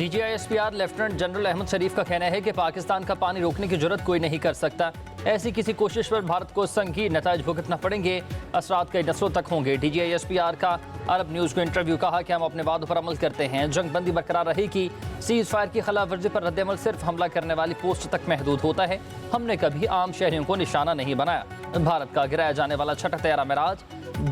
DGISPR lieutenant general Ahmad शरीफ का कहना है कि पाकिस्तान का पानी रोकने की जरूरत कोई नहीं कर सकता। ऐसी किसी कोशिश पर भारत को संगीन नतायज भुगतना पड़ेंगे, असरात कई नस्लों तक होंगे। DGISPR का अरब न्यूज़ को इंटरव्यू कहा कि हम अपने वादों पर अमल करते हैं, जंग बंदी बरकरार रहेगी। सीज फायर की खिलाफ वर्जी पर रद्दमल सिर्फ हमला करने वाली पोस्ट तक महदूद होता है। हमने कभी आम शहरियों को निशाना नहीं बनाया। भारत का गिराया जाने वाला छठा तैयारा मिराज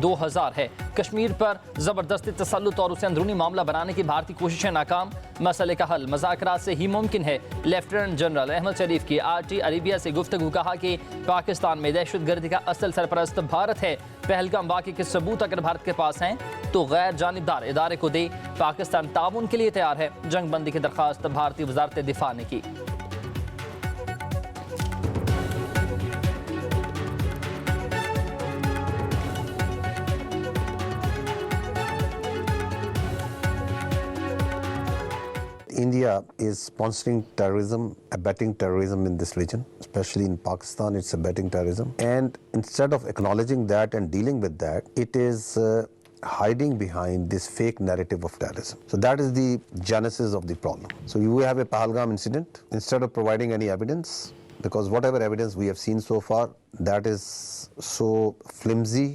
2000 है। कश्मीर पर जबरदस्ती तसल्लुत और उसे अंदरूनी मामला बनाने की भारतीय कोशिशें नाकाम। मसले का हल मुज़ाकरात से ही मुमकिन है। लेफ्टिनेंट जनरल अहमद शरीफ की RT अरेबिया से गुफ्तगू कहा कि पाकिस्तान में दहशतगर्दी का असल सरपरस्त भारत है। पहलगाम वाक़े के सबूत अगर भारत के पास हैं तो गैर जानिबदार इदारे को दे। पाकिस्तान ताउन के लिए तैयार है। जंग बंदी की दरख्वास्त भारतीय वजारत दिफा ने की। India is sponsoring terrorism, abetting terrorism in this region, especially in Pakistan. It's abetting terrorism, and instead of acknowledging that and dealing with that, it is hiding behind this fake narrative of terrorism. So that is the genesis of the problem. So you have a Pahalgam incident. Instead of providing any evidence, because whatever evidence we have seen so far, that is so flimsy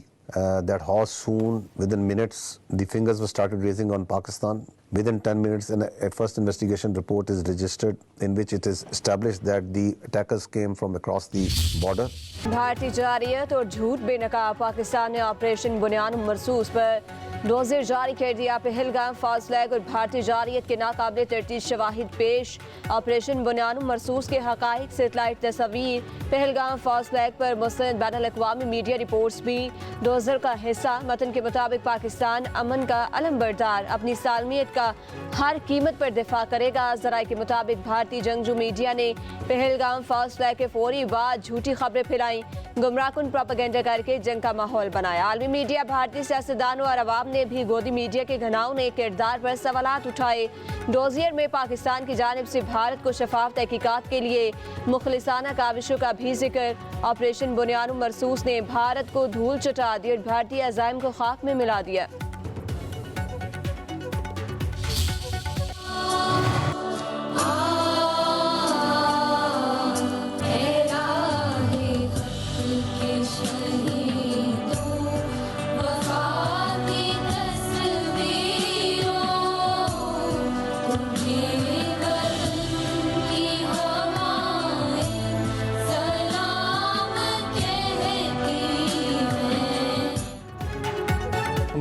that how soon, within minutes, the fingers were started raising on Pakistan. Within 10 minutes, a first investigation report is registered in which it is established that the attackers came from across the border. भारतीय जारियत और झूठ बेनकाब पाकिस्तान ने operation बुनियाद मरसूस पर नोज़र जारी कर दिया। पहलगाम फॉल्स फ्लैग और भारतीय जारियत के नाकाबिल तरतीब शवाहिद पेश। ऑपरेशन बुनियाद मरसूस के हकाइक सेटेलाइट तस्वीर। पहलगाम फॉल्स फ्लैग पर मुस्तंद बैनुल-अक़वामी मीडिया रिपोर्ट्स भी नोज़र का हिस्सा। मतन के मुताबिक पाकिस्तान अमन का अलमबरदार, अपनी सालमियत का हर कीमत पर दिफा करेगा। ज़राए के मुताबिक भारतीय जंगजू मीडिया ने पहलगाम फॉल्स फ्लैग के फौरी बाद झूठी खबरें फैलाई, गुमराहकुन प्रोपेगेंडा करके जंग का माहौल बनाया। आलमी मीडिया, भारतीय सियासतदानों और अवाम ने भी गोदी मीडिया के घनाउने किरदार पर सवालात उठाए। डोजियर में पाकिस्तान की जानिब से भारत को शफाफ तहकीकात के लिए मुखलिसाना काविशों का भी जिक्र। ऑपरेशन बुनियाद मरसूस ने भारत को धूल चटा दी और भारतीय अज़ाइम को खाक में मिला दिया।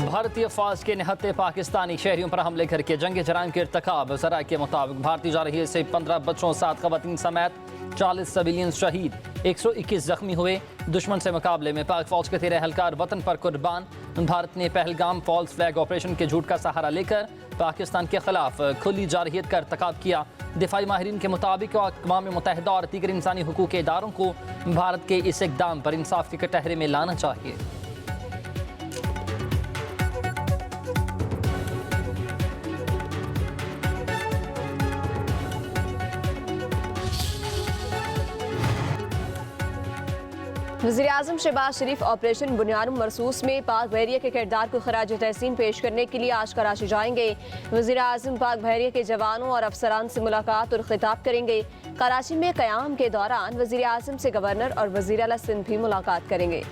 भारतीय फौज के निहत्ते पाकिस्तानी शहरियों पर हमले करके जंग जराइम के इर्तिकाब। ज़रा के मुताबिक भारतीय जारहीत से 15 बच्चों 7 खवातीन समेत 40 सिविलियन शहीद, 121 जख्मी हुए। दुश्मन से मुकाबले में पाक फौज के 13 एहलकार वतन पर कुर्बान। भारत ने पहलगाम फॉल्स फ्लैग ऑपरेशन के झूठ का सहारा लेकर पाकिस्तान के खिलाफ खुली जारहीत का इर्तिकाब किया। दिफाई माहिरीन के मुताबिक अक़वाम मुत्तहिदा और दीगर इंसानी हुकूक के इदारों को भारत के इस इक़दाम पर इंसाफ के कटहरे में लाना चाहिए। वज़ीर-ए-आज़म शहबाज शरीफ ऑपरेशन बुनियाद मरसूस में पाक बहरिया के किरदार को खराज तहसीन पेश करने के लिए आज कराची जाएंगे। वज़ीर-ए-आज़म पाक बहरिया के जवानों और अफसरान से मुलाकात और खिताब करेंगे। कराची में क़याम के दौरान वज़ीर-ए-आज़म से गवर्नर और वज़ीर आला सिंध भी मुलाकात करेंगे।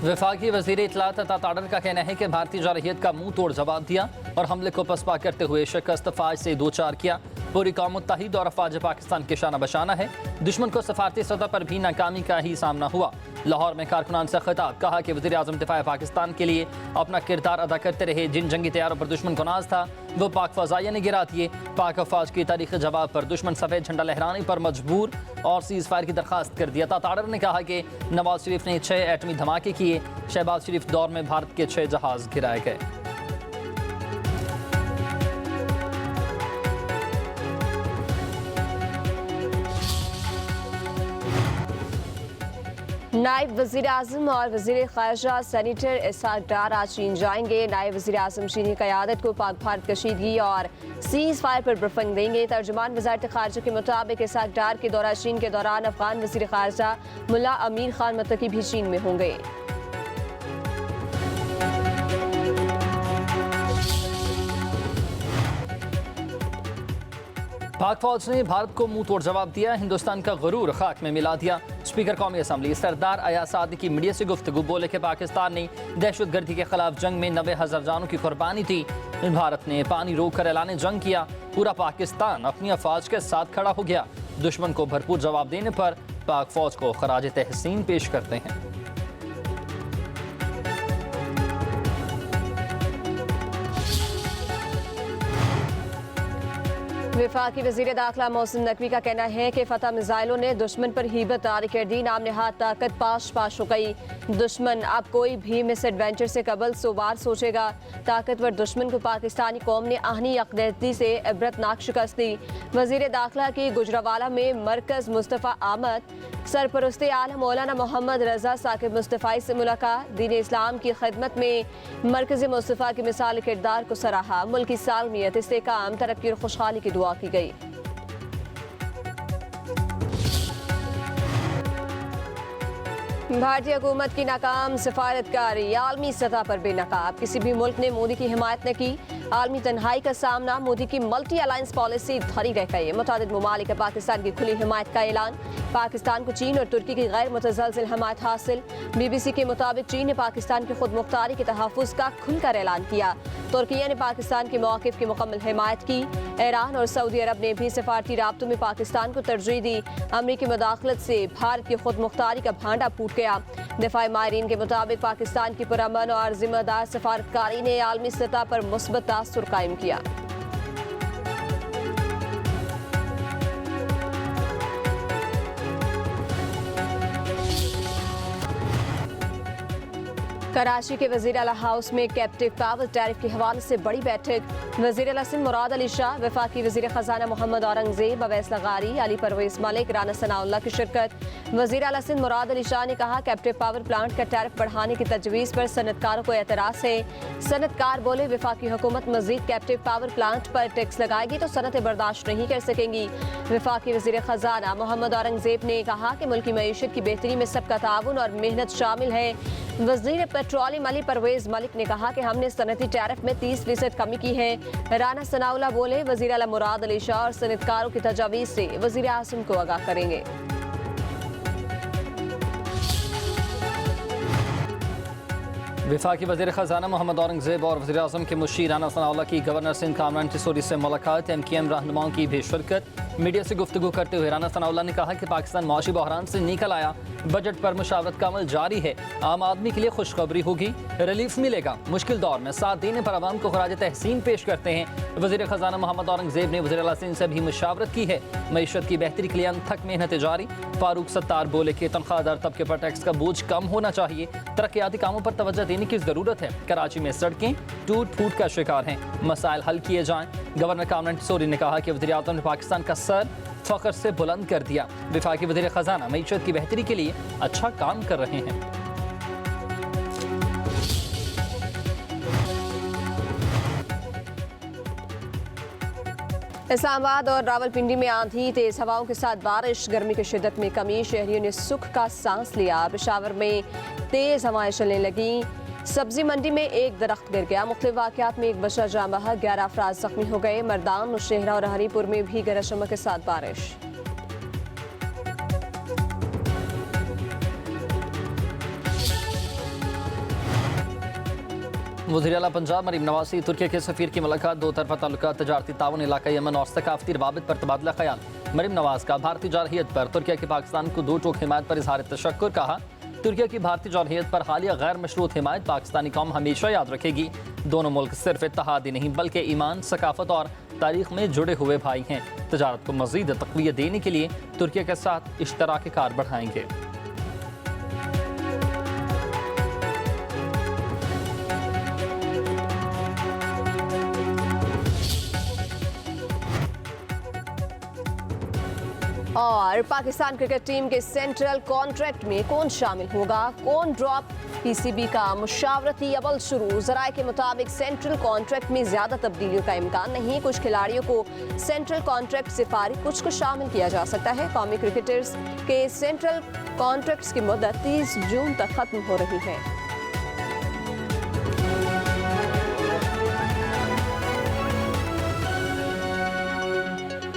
वफाकी वज़ीर इत्तलात अता ताडर का कहना है कि भारतीय जारहीत का मुंह तोड़ जवाब दिया और हमले को पसपा करते हुए शिकस्त फाज से 2-4 किया। पूरी कौम मुत्तहिद और अफवाज पाकिस्तान के शाना बशाना है। दुश्मन को सफारती सतह पर भी नाकामी का ही सामना हुआ। लाहौर में कारकुनान से खिताब, कहा कि वज़ीर आज़म दिफा पाकिस्तान के लिए अपना किरदार अदा करते रहे। जिन जंगी तैयारों पर दुश्मन को नाज था वो पाक फौजाइया ने गिरा दिए। पाक अफवाज की तारीख जवाब पर दुश्मन सफ़ेद झंडा लहराने पर मजबूर और सीज़ फायर की दरख्वास्त कर दिया। ताड़र ने कहा कि नवाज शरीफ ने 6 एटमी धमाके किए। शहबाज शरीफ दौर में भारत के 6 जहाज गिराए गए। नायब वज़ीर आज़म और वज़ीर ख़ारजा सेनेटर इसहाक डार आज चीन जाएंगे। नायब वज़ीर आज़म चीनी क़यादत को पाक भारत कशीदगी और सीज़ फायर पर ब्रीफिंग देंगे। तर्जुमान वज़ारत ख़ारजा के मुताबिक इसहाक डार के दौरा चीन के दौरान अफ़गान वज़ीर ख़ारजा मुल्ला अमीर खान मुत्तकी भी चीन में होंगे। पाक फौज ने भारत को मुंह तोड़ जवाब दिया। हिंदुस्तान का गुरूर खाक में मिला दिया। स्पीकर कौमी असम्बली सरदार अयाज सादिकी मीडिया से गुफ्तगू बोले कि पाकिस्तान ने दहशतगर्दी के खिलाफ जंग में 90,000 जानों की कुर्बानी दी। भारत ने पानी रोक कर ऐलान जंग किया। पूरा पाकिस्तान अपनी अफवाज के साथ खड़ा हो गया। दुश्मन को भरपूर जवाब देने पर पाक फौज को खराज तहसीन पेश करते हैं। वफाकी वज़ीर दाखिला मोहसिन नकवी का कहना है कि फतह मिसाइलों ने दुश्मन पर हीबत तारी कर दी। नाम नहाद ताकत पाश पाश हो गई। दुश्मन अब कोई भी मिस एडवेंचर से कबल 100 बार सोचेगा। ताकतवर दुश्मन को पाकिस्तानी कौम ने आहनी यकजहती से इबरतनाक शिकस्त दी। वज़ीर दाखिला की गुजरावाला में मरकज़ मुस्तफ़ा आमद सरपरस्ते आलम मौलाना मोहम्मद रजा साकिब मुस्तफ़ाई से मुलाकात। दीन इस्लाम की खिदमत में मरकज़ मुस्तफ़ा की मिसाल किरदार को सराहा। मुल्क की सालमियत, इस्तेहकाम, तरक्की और खुशहाली की दुआ की गई। भारतीय हुकूमत की नाकाम सफारतकारी आलमी सतह पर बेनकाब। किसी भी मुल्क ने मोदी की हिमायत न की। आलमी तन्हाई का सामना। मोदी की मल्टी अलायंस पॉलिसी धरी रह गई। मुतादिद ममालिक का पाकिस्तान की खुली हिमायत का ऐलान। पाकिस्तान को चीन और तुर्की की गैर मुतज़लज़िल हिमायत हासिल। BBC के मुताबिक चीन ने पाकिस्तान की खुद मुख्तारी के तहफ़्फ़ुज़ का खुलकर ऐलान किया। तुर्की ने पाकिस्तान के मौक़िफ़ की मुकम्मल हिमायत की। ईरान और सऊदी अरब ने भी सफारती राब्तों में पाकिस्तान को तरजीह दी। अमरीकी मुदाखलत से भारत की खुद मुख्तारी का भांडा फूट गया। दिफाई माहिरीन के मुताबिक पाकिस्तान की पुरअमन और जिम्मेदार सफारतकारी ने आलमी सतह पर मुस्बत तासुर कायम किया। कराची के वज़ीर आला हाउस में कैप्टिव पावर टैरिफ के हवाले से बड़ी बैठक। वज़ीर आला सिंध मुराद अली शाह, वफाकी वज़ीर ख़जाना मोहम्मद औरंगज़ेब, अवैस लगारी, अली परवेज़ मलिक, राना सनाउल्लाह की शिरकत। वज़ीर आला सिंध मुराद अली शाह ने कहा कैप्टिव पावर प्लांट का टैरिफ बढ़ाने की तजवीज़ पर सनतकारों को एतराज़ है। सनतकार बोले वफाकी हुकूमत मज़ीद कैप्टिव पावर प्लांट पर टैक्स लगाएगी तो सनतें बर्दाश्त नहीं कर सकेंगी। वफाकी वज़ीर ख़जाना मोहम्मद औरंगज़ेब ने कहा कि मुल्क की मईशत की बेहतरी में सबका ताउन और मेहनत शामिल है। वज़ीर पेट्रोलियम अली परवेज़ मलिक ने कहा कि हमने सनती टैरिफ में 30% कमी की है। राना सनाउल्लाह बोले वज़ीर आला मुराद अली शाह और सनतकारों की तजावीज़ से वज़ीर आज़म को आगाह करेंगे। वफाकी वज़ीर ख़जाना मोहम्मद औरंगज़ेब और वज़ीर आज़म के मुशीर राना सनाउल्लाह की गवर्नर सिंध कामरान टिसोरी से मुलाकात। MKM रहनुमाओं की भी शिरकत। मीडिया से गुफ्तगू करते हुए राना सनाउल्लाह ने कहा कि पाकिस्तान मुआशी बहरान से निकल आया। बजट पर मुशावरत का अमल जारी है। आम आदमी के लिए खुशखबरी होगी, रिलीफ मिलेगा। मुश्किल दौर में साथ देने पर आवाम को खराज तहसीन पेश करते हैं। वज़ीर ख़जाना मोहम्मद औरंगज़ेब ने वज़ीर आला सिंध से भी मुशावरत की है। मईशत की बेहतरी के लिए अनथक मेहनत जारी। फारूक सत्तार बोले कि तनख्वाहदार तबके पर टैक्स का बोझ कम होना चाहिए। तरक्याती कामों पर तवज्जो देने की ज़रूरत है। कराची में सड़कें टूट फूट का शिकार हैं। मसाइल हल किए जाएँ। गवर्नर कामरान टिसोरी ने कहा कि वज़ीर आज़म ने पाकिस्तान का सर फ़ख्र से बुलंद कर दिया। वफाकी वज़ीर ख़जाना मईशत की बेहतरी के लिए अच्छा काम कर रहे हैं। इस्लामाबाद और रावलपिंडी में आंधी, तेज हवाओं के साथ बारिश, गर्मी की शिद्दत में कमी। शहरियों ने सुख का सांस लिया। पेशावर में तेज हवाएं चलने लगीं। सब्जी मंडी में एक दरख्त गिर गया। मुख्तलिफ वाक़यात में एक बच्चा जाँ बहक, 11 अफराद जख्मी हो गए। मर्दान, नौशहरा और हरीपुर में भी गरज चमक के साथ बारिश। वज़ीर आला पंजाब मरीम नवाज से तुर्की के सफ़ीर की मुलाकात। दो तरफा ताल्लुकात, तजारती ताउन, इलाकाई अमन और सकाफती रवाबित पर तबादला ख्याल। मरीम नवाज का भारतीय जारहियत पर तुर्की की पाकिस्तान को दो टोक हिमायत पर इजहार तशक्कुर। कहा तुर्की की भारतीय जारहियत पर हालिया गैर मशरूत हिमायत पाकिस्तानी कौम हमेशा याद रखेगी। दोनों मुल्क सिर्फ इत्तेहाद ही नहीं बल्कि ईमान, सकाफत और तारीख में जुड़े हुए भाई हैं। तजारत को मज़ीद तक़वियत देने के लिए तुर्की के साथ इश्तराक कार बढ़ाएंगे। और पाकिस्तान क्रिकेट टीम के सेंट्रल कॉन्ट्रैक्ट में कौन शामिल होगा, कौन ड्रॉप, पीसीबी का मुशावरती अमल शुरू। जराये के मुताबिक सेंट्रल कॉन्ट्रैक्ट में ज्यादा तब्दीलियों का इम्कान नहीं। कुछ खिलाड़ियों को सेंट्रल कॉन्ट्रैक्ट से फारिग, कुछ को शामिल किया जा सकता है। कौमी क्रिकेटर्स के सेंट्रल कॉन्ट्रैक्ट्स की मुद्दत 30 जून तक खत्म हो रही है।